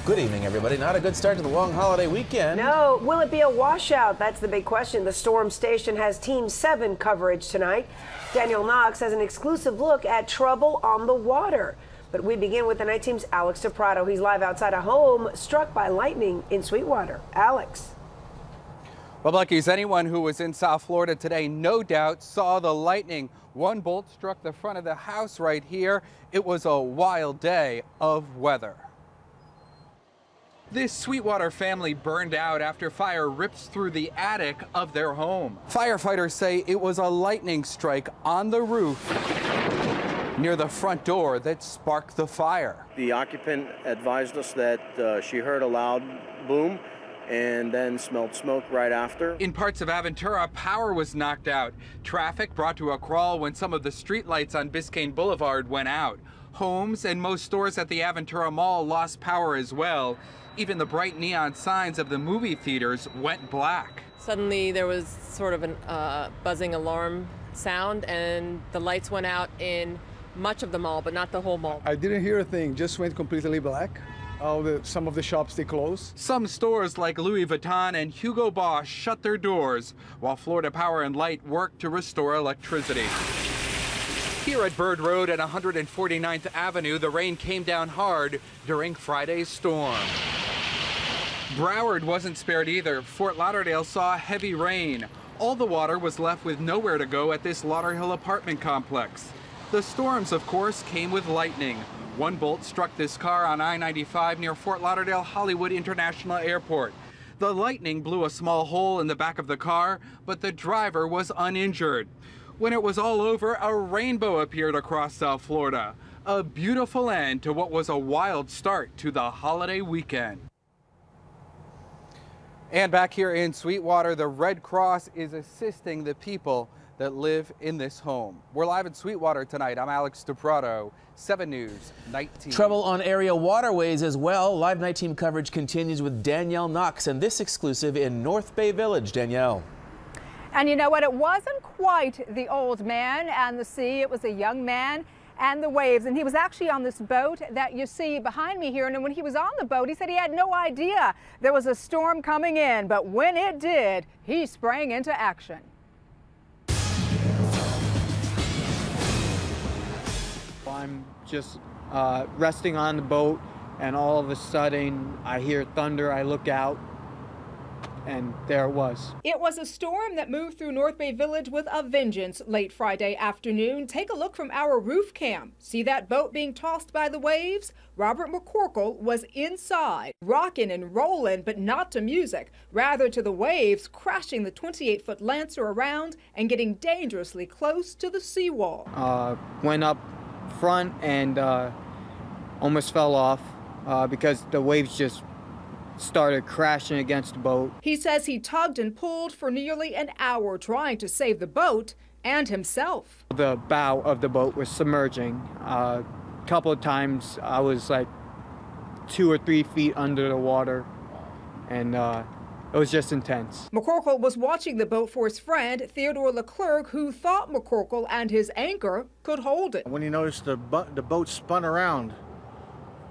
Good evening, everybody. Not a good start to the long holiday weekend. No. Will it be a washout? That's the big question. The Storm Station has Team 7 coverage tonight. Daniel Knox has an exclusive look at trouble on the water. But we begin with the night team's Alex DePrato. He's live outside a home struck by lightning in Sweetwater. Alex. Well, Lucky's, anyone who was in South Florida today no doubt saw the lightning. One bolt struck the front of the house right here. It was a wild day of weather. This Sweetwater family burned out after fire rips through the attic of their home. Firefighters say it was a lightning strike on the roof near the front door that sparked the fire. The occupant advised us that she heard a loud boom and then smelled smoke right after. In parts of Aventura, power was knocked out. Traffic brought to a crawl when some of the street lights on Biscayne Boulevard went out. Homes and most stores at the Aventura Mall lost power as well. Even the bright neon signs of the movie theaters went black. Suddenly there was sort of a buzzing alarm sound and the lights went out in much of the mall, but not the whole mall. I didn't hear a thing, just went completely black. Some of the shops, they closed. Some stores like Louis Vuitton and Hugo Boss shut their doors, while Florida Power and Light worked to restore electricity. Here at Bird Road at 149th Avenue, the rain came down hard during Friday's storm. Broward wasn't spared either. Fort Lauderdale saw heavy rain. All the water was left with nowhere to go at this Lauderhill apartment complex. The storms, of course, came with lightning. One bolt struck this car on I-95 near Fort Lauderdale Hollywood International Airport. The lightning blew a small hole in the back of the car, but the driver was uninjured. When it was all over, a rainbow appeared across South Florida. A beautiful end to what was a wild start to the holiday weekend. And back here in Sweetwater, the Red Cross is assisting the people that live in this home. We're live in Sweetwater tonight. I'm Alex DePrato, 7 News, Night Team. Trouble on area waterways as well. Live night team coverage continues with Danielle Knox and this exclusive in North Bay Village. Danielle. And you know what? It wasn't quite the old man and the sea. It was a young man and the waves. And he was actually on this boat that you see behind me here. And when he was on the boat, he said he had no idea there was a storm coming in. But when it did, he sprang into action. I'm just resting on the boat, and all of a sudden I hear thunder. I look out, and there it was. It was a storm that moved through North Bay Village with a vengeance late Friday afternoon. Take a look from our roof cam. See that boat being tossed by the waves? Robert McCorkle was inside, rocking and rolling, but not to music, rather to the waves, crashing the 28-foot Lancer around and getting dangerously close to the seawall. Went up front and almost fell off because the waves just started crashing against the boat. He says he tugged and pulled for nearly an hour trying to save the boat and himself. The bow of the boat was submerging. A couple of times I was like 2 or 3 feet under the water, and it was just intense. McCorkle was watching the boat for his friend, Theodore Leclerc, who thought McCorkle and his anchor could hold it. When he noticed the boat spun around,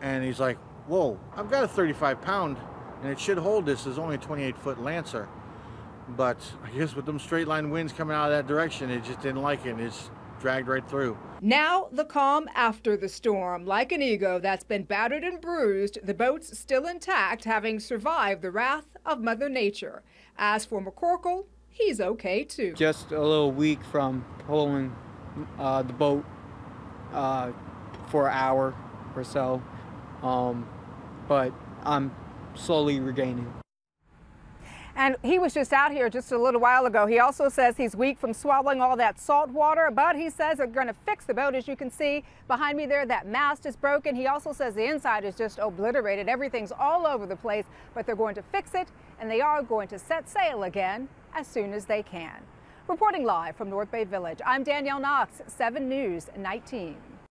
and he's like, whoa, I've got a 35-pound, and it should hold this. It's only a 28-foot Lancer. But I guess with them straight line winds coming out of that direction, it just didn't like it, and it's dragged right through. Now the calm after the storm. Like an ego that's been battered and bruised, the boat's still intact, having survived the wrath of Mother Nature. As for McCorkle, he's okay too. Just a little weak from pulling the boat for an hour or so, but I'm slowly regaining. And he was just out here just a little while ago. He also says he's weak from swallowing all that salt water, but he says they're going to fix the boat. As you can see behind me there, that mast is broken. He also says the inside is just obliterated. Everything's all over the place, but they're going to fix it, and they are going to set sail again as soon as they can. Reporting live from North Bay Village, I'm Danielle Knox, 7 News, Night Team.